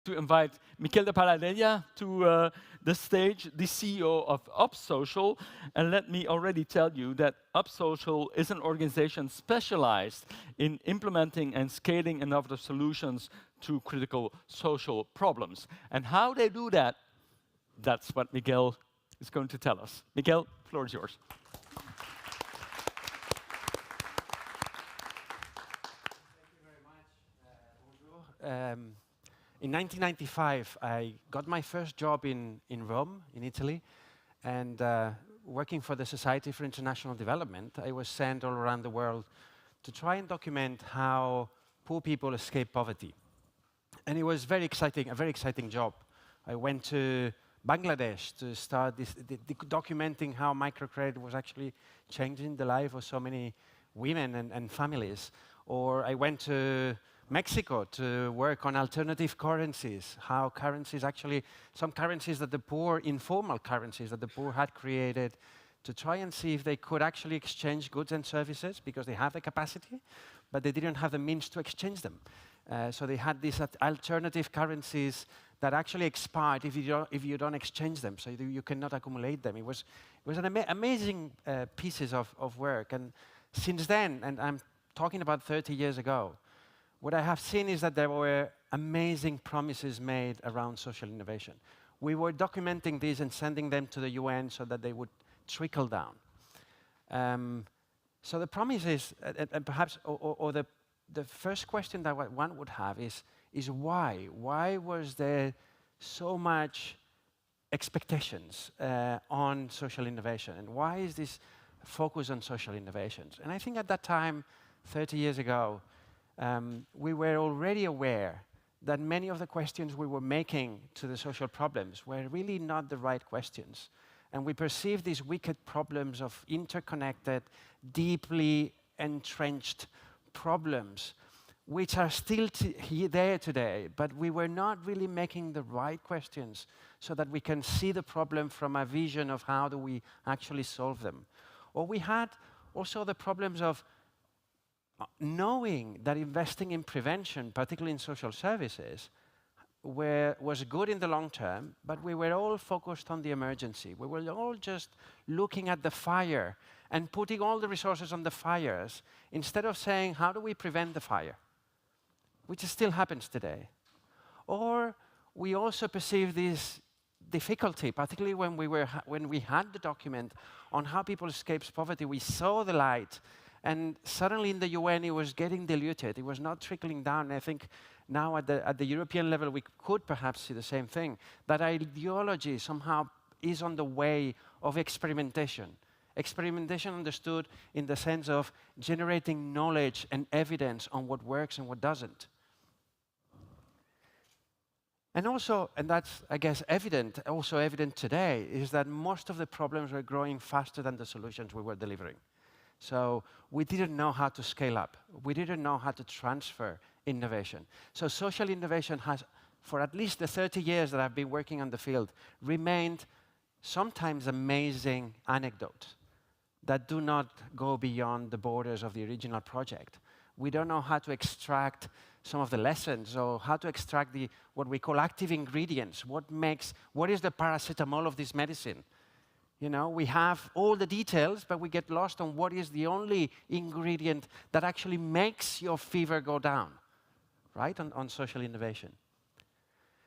to invite Miquel de Paladella to the stage, the CEO of UpSocial. And let me already tell you that UpSocial is an organization specialized in implementing and scaling innovative solutions to critical social problems. And how they do that, that's what Miquel is going to tell us. Miquel, the floor is yours. In 1995, I got my first job in Rome, in Italy, and working for the Society for International Development, I was sent all around the world to try and document how poor people escape poverty. And it was very exciting, a very exciting job. I went to Bangladesh to start documenting how microcredit was actually changing the life of so many women and families. Or I went to Mexico to work on alternative currencies, how currencies actually, some currencies that the poor, informal currencies that the poor had created, to try and see if they could actually exchange goods and services because they have the capacity, but they didn't have the means to exchange them. So they had these alternative currencies that actually expired if you don't exchange them, so you cannot accumulate them. It was an amazing pieces of work. And since then, and I'm talking about 30 years ago, what I have seen is that there were amazing promises made around social innovation. We were documenting these and sending them to the UN so that they would trickle down. So the promise is, and perhaps, or the first question that one would have is why? Why was there so much expectations on social innovation? And why is this focus on social innovations? And I think at that time, 30 years ago, we were already aware that many of the questions we were making to the social problems were really not the right questions. And we perceived these wicked problems of interconnected, deeply entrenched problems, which are still there today, but we were not really making the right questions so that we can see the problem from a vision of how do we actually solve them. Or we had also the problems of knowing that investing in prevention, particularly in social services, was good in the long term, but we were all focused on the emergency. We were all just looking at the fire and putting all the resources on the fires instead of saying, how do we prevent the fire? Which still happens today. Or we also perceive this difficulty, particularly when we had the document on how people escape poverty. We saw the light, and suddenly in the UN it was getting diluted. It was not trickling down. And I think now at the European level we could perhaps see the same thing, that ideology somehow is on the way of experimentation. Experimentation understood in the sense of generating knowledge and evidence on what works and what doesn't. And also, and that's, I guess, also evident today, is that most of the problems were growing faster than the solutions we were delivering. So we didn't know how to scale up. We didn't know how to transfer innovation. So social innovation has, for at least the 30 years that I've been working on the field, remained sometimes amazing anecdotes that do not go beyond the borders of the original project. We don't know how to extract some of the lessons, or how to extract what we call active ingredients. What is the paracetamol of this medicine? You know, we have all the details, but we get lost on what is the only ingredient that actually makes your fever go down, right, on social innovation.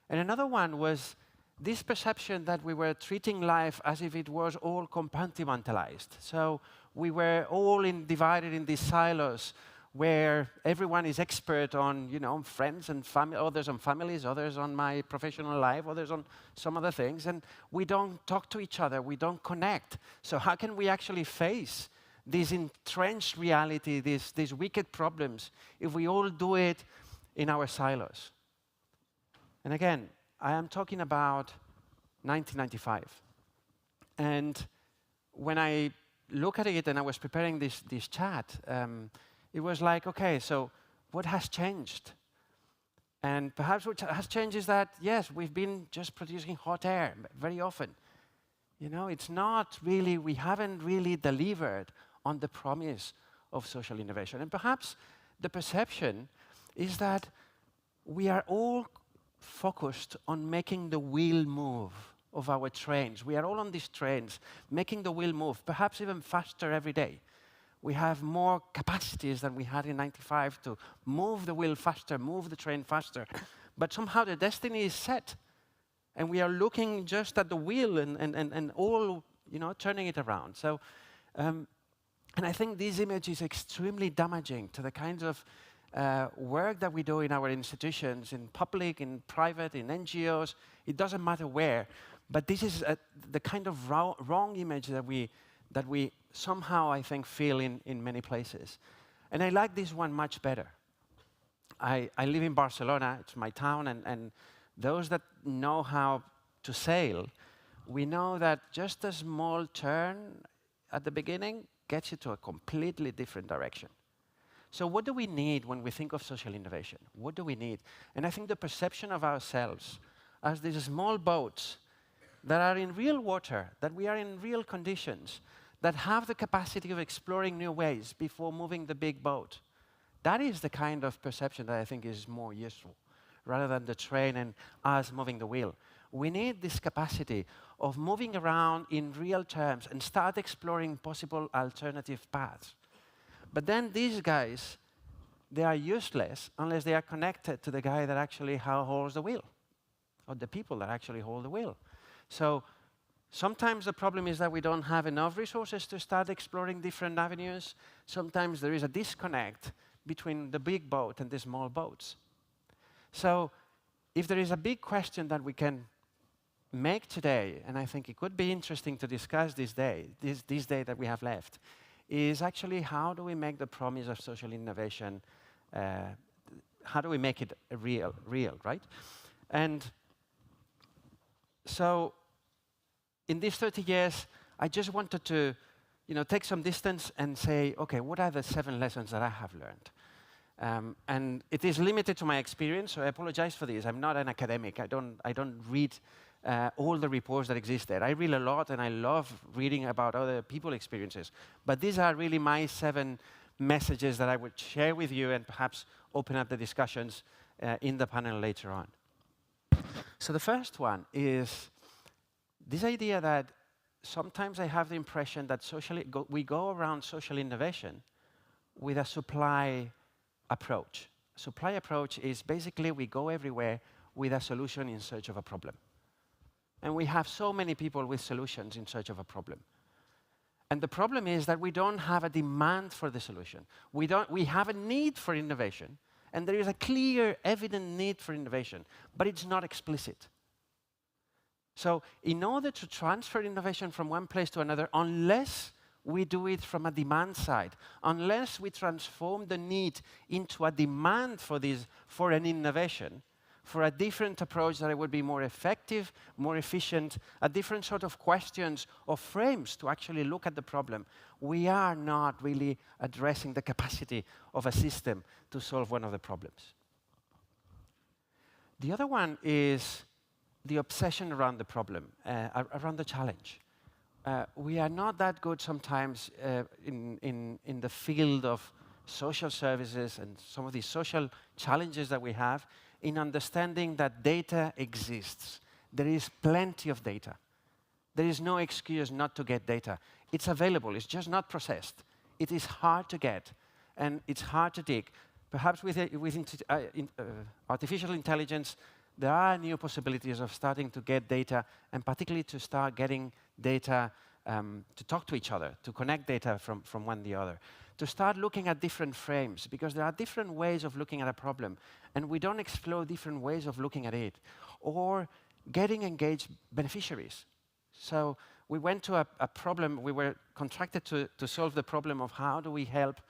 And another one was this perception that we were treating life as if it was all compartmentalized. So we were all divided in these silos where everyone is expert on, friends and family, others on families, others on my professional life, others on some other things, and we don't talk to each other, we don't connect. So how can we actually face this entrenched reality, these wicked problems, if we all do it in our silos? And again, I am talking about 1995. And when I look at it and I was preparing this chat, it was like, okay, so what has changed? And perhaps what has changed is that, yes, we've been just producing hot air very often. It's not really, we haven't really delivered on the promise of social innovation. And perhaps the perception is that we are all focused on making the wheel move of our trains. We are all on these trains, making the wheel move, perhaps even faster every day. We have more capacities than we had in '95 to move the wheel faster, move the train faster. But somehow the destiny is set, and we are looking just at the wheel and all, turning it around. So, and I think this image is extremely damaging to the kinds of work that we do in our institutions, in public, in private, in NGOs. It doesn't matter where. But this is the kind of wrong image that we somehow, I think, feel in many places. And I like this one much better. I live in Barcelona. It's my town. And those that know how to sail, we know that just a small turn at the beginning gets you to a completely different direction. So what do we need when we think of social innovation? What do we need? And I think the perception of ourselves as these small boats that are in real water, that we are in real conditions, that have the capacity of exploring new ways before moving the big boat. That is the kind of perception that I think is more useful, rather than the train and us moving the wheel. We need this capacity of moving around in real terms and start exploring possible alternative paths. But then these guys, they are useless unless they are connected to the guy that actually holds the wheel, or the people that actually hold the wheel. So sometimes the problem is that we don't have enough resources to start exploring different avenues. Sometimes there is a disconnect between the big boat and the small boats. So if there is a big question that we can make today, and I think it could be interesting to discuss this day that we have left, is actually how do we make the promise of social innovation, how do we make it real, right? And so in these 30 years, I just wanted to take some distance and say, OK, what are the 7 lessons that I have learned? And it is limited to my experience, so I apologize for this. I'm not an academic. I don't read all the reports that exist there. I read a lot, and I love reading about other people's experiences. But these are really my 7 messages that I would share with you and perhaps open up the discussions in the panel later on. So the first one is this idea that sometimes I have the impression that we go around social innovation with a supply approach. Supply approach is basically we go everywhere with a solution in search of a problem. And we have so many people with solutions in search of a problem. And the problem is that we don't have a demand for the solution. We have a need for innovation, and there is a clear, evident need for innovation, but it's not explicit. So in order to transfer innovation from one place to another, unless we do it from a demand side, unless we transform the need into a demand for an innovation, for a different approach that would be more effective, more efficient, a different sort of questions or frames to actually look at the problem, we are not really addressing the capacity of a system to solve one of the problems. The other one is the obsession around the problem, around the challenge. We are not that good sometimes in the field of social services and some of these social challenges that we have in understanding that data exists. There is plenty of data. There is no excuse not to get data. It's available. It's just not processed. It is hard to get, and it's hard to dig. Perhaps with artificial intelligence, there are new possibilities of starting to get data, and particularly to start getting data to talk to each other, to connect data from one to the other, to start looking at different frames, because there are different ways of looking at a problem, and we don't explore different ways of looking at it, or getting engaged beneficiaries. So we went to a problem, we were contracted to solve the problem of how do we help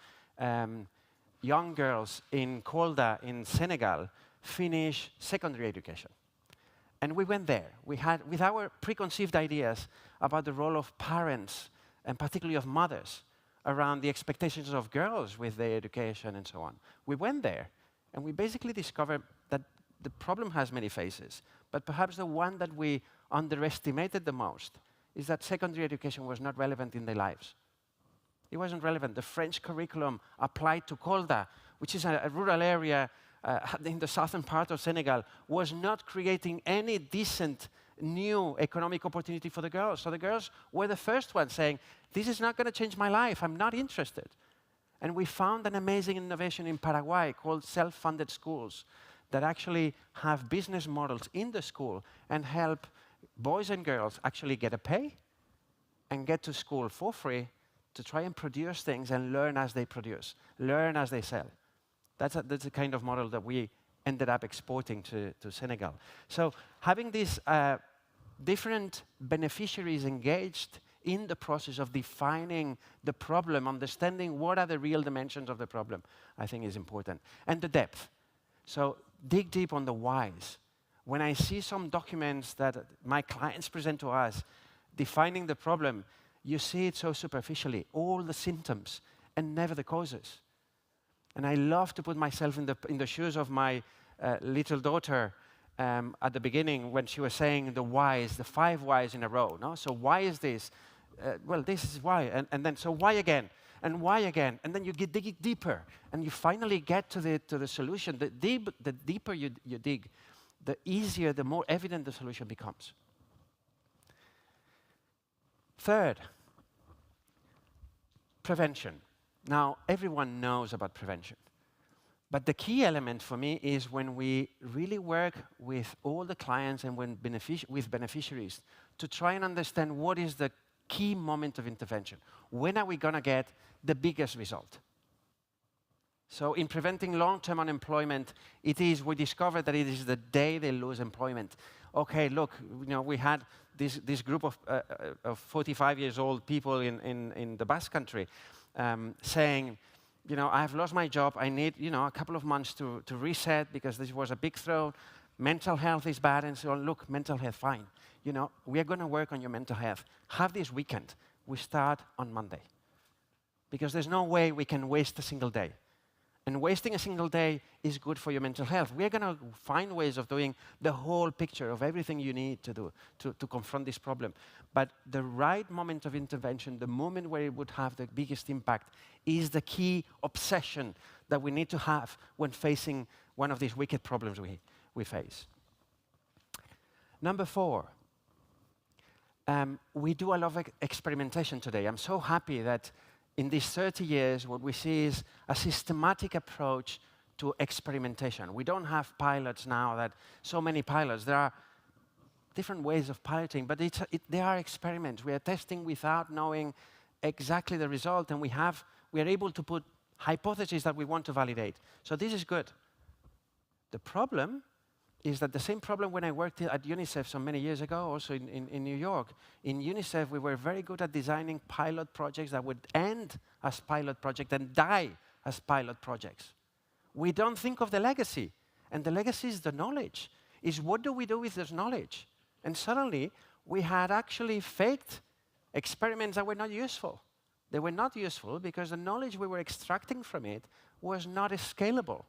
young girls in Kolda in Senegal finish secondary education. And we went there. We had, with our preconceived ideas about the role of parents, and particularly of mothers, around the expectations of girls with their education and so on. We went there, and we basically discovered that the problem has many faces, but perhaps the one that we underestimated the most is that secondary education was not relevant in their lives. It wasn't relevant. The French curriculum applied to Kolda, which is a rural area in the southern part of Senegal was not creating any decent new economic opportunity for the girls. So the girls were the first ones saying, this is not going to change my life, I'm not interested. And we found an amazing innovation in Paraguay called self-funded schools that actually have business models in the school and help boys and girls actually get a pay and get to school for free to try and produce things and learn as they produce, learn as they sell. That's the kind of model that we ended up exporting to Senegal. So having these different beneficiaries engaged in the process of defining the problem, understanding what are the real dimensions of the problem, I think is important. And the depth. So dig deep on the whys. When I see some documents that my clients present to us defining the problem, you see it so superficially, all the symptoms and never the causes. And I love to put myself in the shoes of my little daughter at the beginning when she was saying the whys, the 5 whys in a row. No? So why is this? Well, this is why. And then, so why again? And why again? And then you dig deeper. And you finally get to the solution. The deeper you dig, the easier, the more evident the solution becomes. Third, prevention. Now, everyone knows about prevention. But the key element for me is when we really work with all the clients and with beneficiaries to try and understand what is the key moment of intervention. When are we going to get the biggest result? So in preventing long-term unemployment, we discovered that it is the day they lose employment. Okay, look, we had this group of 45 years old people in the Basque Country saying, I've lost my job. I need, a couple of months to reset because this was a big throw. Mental health is bad, and so on. Look, mental health, fine. We are going to work on your mental health. Have this weekend. We start on Monday. Because there's no way we can waste a single day. And wasting a single day is good for your mental health. We are going to find ways of doing the whole picture of everything you need to do to confront this problem. But the right moment of intervention, the moment where it would have the biggest impact, is the key obsession that we need to have when facing one of these wicked problems we face. Number 4, we do a lot of experimentation today. I'm so happy that in these 30 years, what we see is a systematic approach to experimentation. We don't have pilots now, so many pilots. There are different ways of piloting, but they are experiments. We are testing without knowing exactly the result, and we are able to put hypotheses that we want to validate. So this is good. The problem is that the same problem when I worked at UNICEF so many years ago, also in New York. In UNICEF, we were very good at designing pilot projects that would end as pilot projects and die as pilot projects. We don't think of the legacy. And the legacy is the knowledge. Is what do we do with this knowledge? And suddenly, we had actually faked experiments that were not useful. They were not useful because the knowledge we were extracting from it was not scalable.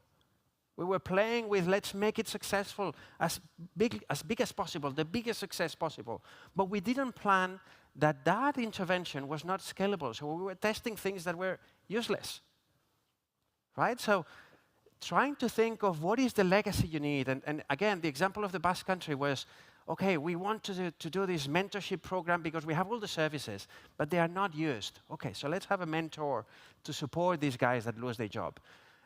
We were playing with, let's make it successful, as big as possible, the biggest success possible. But we didn't plan that intervention was not scalable. So we were testing things that were useless. Right? So trying to think of what is the legacy you need. And again, the example of the Basque Country was, okay, we want to do this mentorship program because we have all the services, but they are not used. Okay, so let's have a mentor to support these guys that lose their job.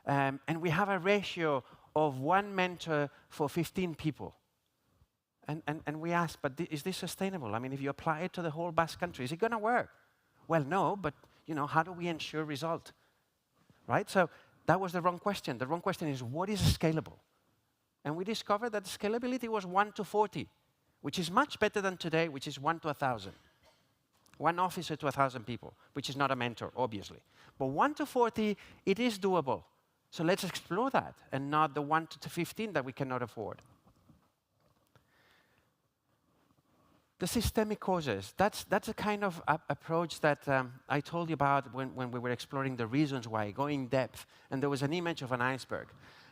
And we have a ratio of 1 mentor for 15 people. And we asked, but is this sustainable? I mean, if you apply it to the whole Basque Country, is it going to work? Well, no, but how do we ensure result? Right? So that was the wrong question. The wrong question is, what is scalable? And we discovered that scalability was 1 to 40, which is much better than today, which is 1 to 1,000. 1 officer to 1,000 people, which is not a mentor, obviously. But 1 to 40, it is doable. So let's explore that, and not the 1 to 15 that we cannot afford. The systemic causes, that's a kind of approach that I told you about when we were exploring the reasons why, going in depth. And there was an image of an iceberg.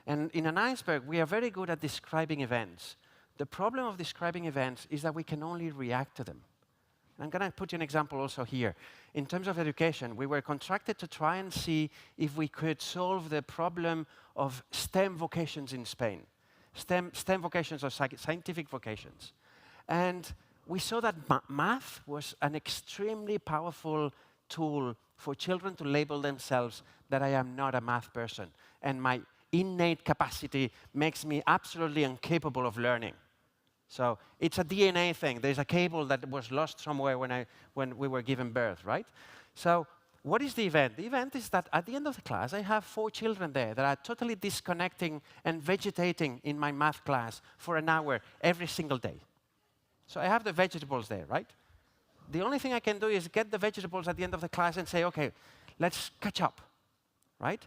And in an iceberg, we are very good at describing events. The problem of describing events is that we can only react to them. I'm going to put you an example also here. In terms of education, we were contracted to try and see if we could solve the problem of STEM vocations in Spain. STEM vocations are scientific vocations. And we saw that math was an extremely powerful tool for children to label themselves that I am not a math person, and my innate capacity makes me absolutely incapable of learning. So it's a DNA thing. There's a cable that was lost somewhere when we were given birth, right? So what is the event? The event is that at the end of the class, I have 4 children there that are totally disconnecting and vegetating in my math class for an hour every single day. So I have the vegetables there, right? The only thing I can do is get the vegetables at the end of the class and say, OK, let's catch up, right?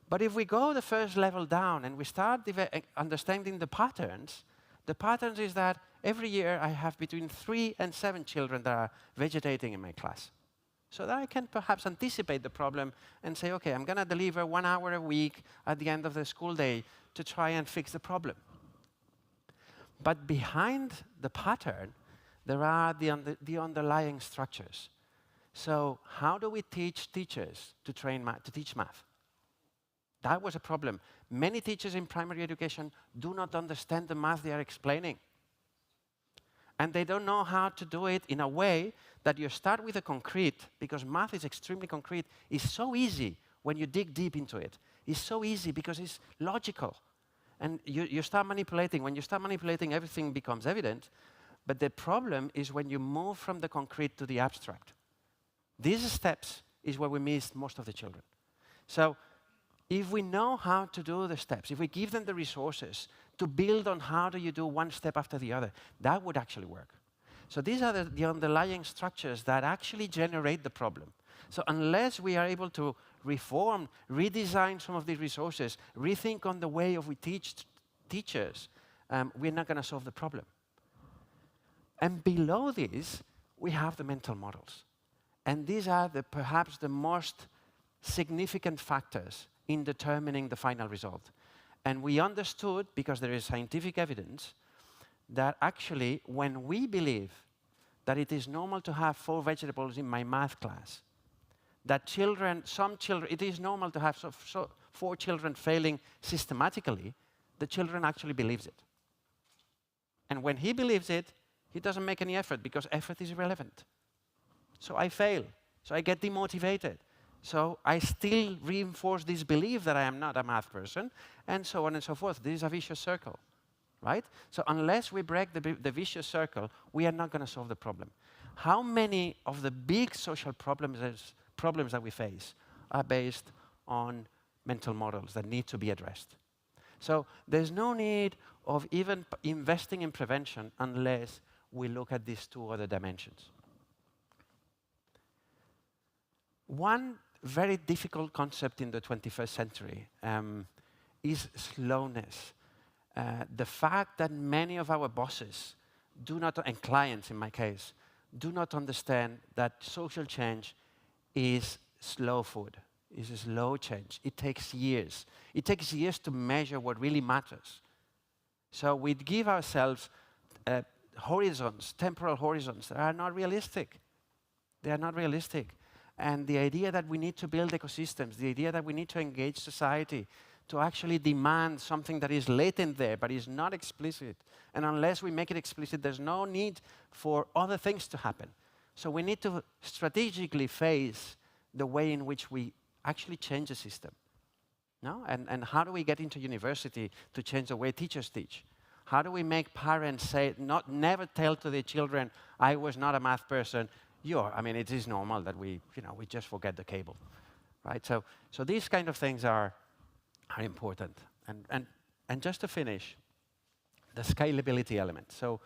But if we go the first level down and we start understanding the patterns is that every year I have between 3 and 7 children that are vegetating in my class. So that I can perhaps anticipate the problem and say, OK, I'm going to deliver 1 hour a week at the end of the school day to try and fix the problem. But behind the pattern, there are the underlying structures. So how do we teach teachers to teach math? That was a problem. Many teachers in primary education do not understand the math they are explaining. And they don't know how to do it in a way that you start with the concrete, because math is extremely concrete. It's so easy when you dig deep into it. It's so easy because it's logical. And you start manipulating. When you start manipulating, everything becomes evident. But the problem is when you move from the concrete to the abstract. These steps is where we miss most of the children. So if we know how to do the steps, if we give them the resources to build on how do you do one step after the other, that would actually work. So these are the underlying structures that actually generate the problem. So unless we are able to reform, redesign some of these resources, rethink on the way of we teach teachers, we're not going to solve the problem. And below this, we have the mental models. And these are perhaps the most significant factors in determining the final result. And we understood, because there is scientific evidence, that actually when we believe that it is normal to have 4 vegetables in my math class, that some children, it is normal to have 4 children failing systematically, the children actually believes it. And when he believes it, he doesn't make any effort, because effort is irrelevant. So I fail. So I get demotivated. So I still reinforce this belief that I am not a math person, and so on and so forth. This is a vicious circle, right? So unless we break the vicious circle, we are not going to solve the problem. How many of the big social problems that we face are based on mental models that need to be addressed? So there's no need of even investing in prevention unless we look at these 2 other dimensions. One very difficult concept in the 21st century is slowness. The fact that many of our bosses do not, and clients in my case, do not understand that social change is slow food, is a slow change. It takes years. It takes years to measure what really matters. So we give ourselves temporal horizons that are not realistic. They are not realistic. And the idea that we need to build ecosystems, the idea that we need to engage society to actually demand something that is latent there but is not explicit. And unless we make it explicit, there's no need for other things to happen. So we need to strategically face the way in which we actually change the system. No? And how do we get into university to change the way teachers teach? How do we make parents never tell to their children, I was not a math person. I mean, it is normal that we just forget the cable, right? So these kind of things are important. And just to finish, the scalability element. So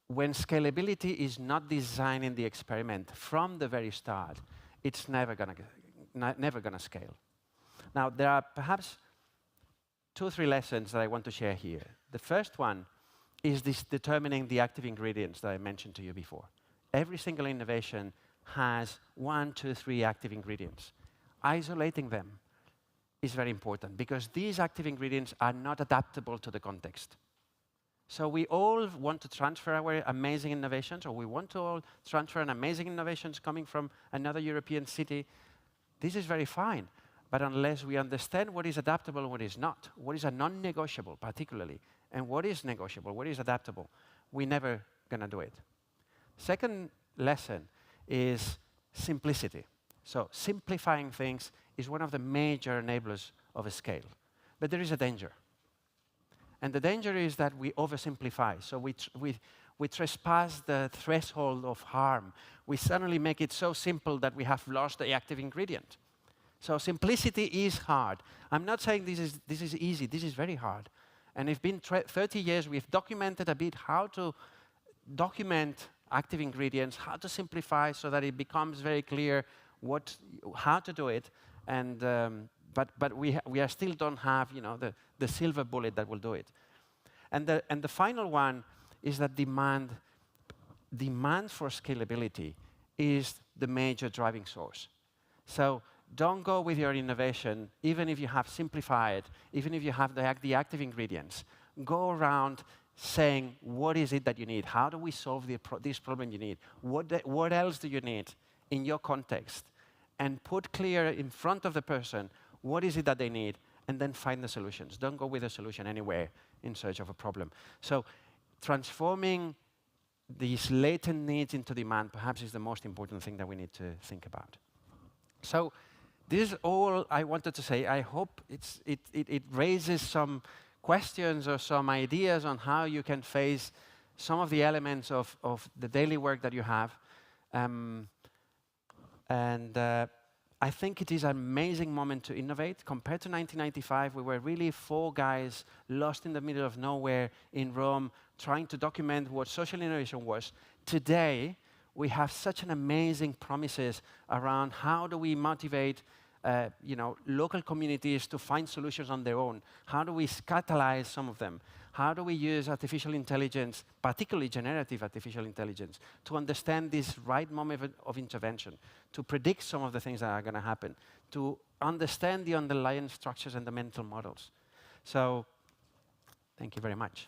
when scalability is not designed in the experiment from the very start, it's never gonna scale. Now, there are perhaps 2 or 3 lessons that I want to share here. The first one is this determining the active ingredients that I mentioned to you before. Every single innovation has 1, 2, 3 active ingredients. Isolating them is very important, because these active ingredients are not adaptable to the context. So we all want to transfer our amazing innovations, or we want to all transfer an amazing innovations coming from another European city. This is very fine. But unless we understand what is adaptable and what is not, what is a non-negotiable particularly, and what is negotiable, what is adaptable, we're never going to do it. Second lesson is simplicity. So simplifying things is one of the major enablers of a scale. But there is a danger. And the danger is that we oversimplify. So we trespass the threshold of harm. We suddenly make it so simple that we have lost the active ingredient. So simplicity is hard. I'm not saying this is easy. This is very hard. And it's been 30 years. We've documented a bit how to document active ingredients, how to simplify so that it becomes very clear how to do it. And but we still don't have the silver bullet that will do it. And the final one is that demand for scalability is the major driving source. So don't go with your innovation, even if you have simplified, even if you have the active ingredients. Go around saying, what is it that you need? How do we solve this problem you need? What else do you need in your context? And put clear in front of the person, what is it that they need? And then find the solutions. Don't go with a solution anywhere in search of a problem. So transforming these latent needs into demand perhaps is the most important thing that we need to think about. So this is all I wanted to say. I hope it raises some questions or some ideas on how you can face some of the elements of the daily work that you have. I think it is an amazing moment to innovate. Compared to 1995, we were really 4 guys lost in the middle of nowhere in Rome, trying to document what social innovation was. Today, we have such an amazing promises around how do we motivate local communities to find solutions on their own. How do we catalyze some of them? How do we use artificial intelligence, particularly generative artificial intelligence, to understand this right moment of intervention, to predict some of the things that are going to happen, to understand the underlying structures and the mental models. So, thank you very much.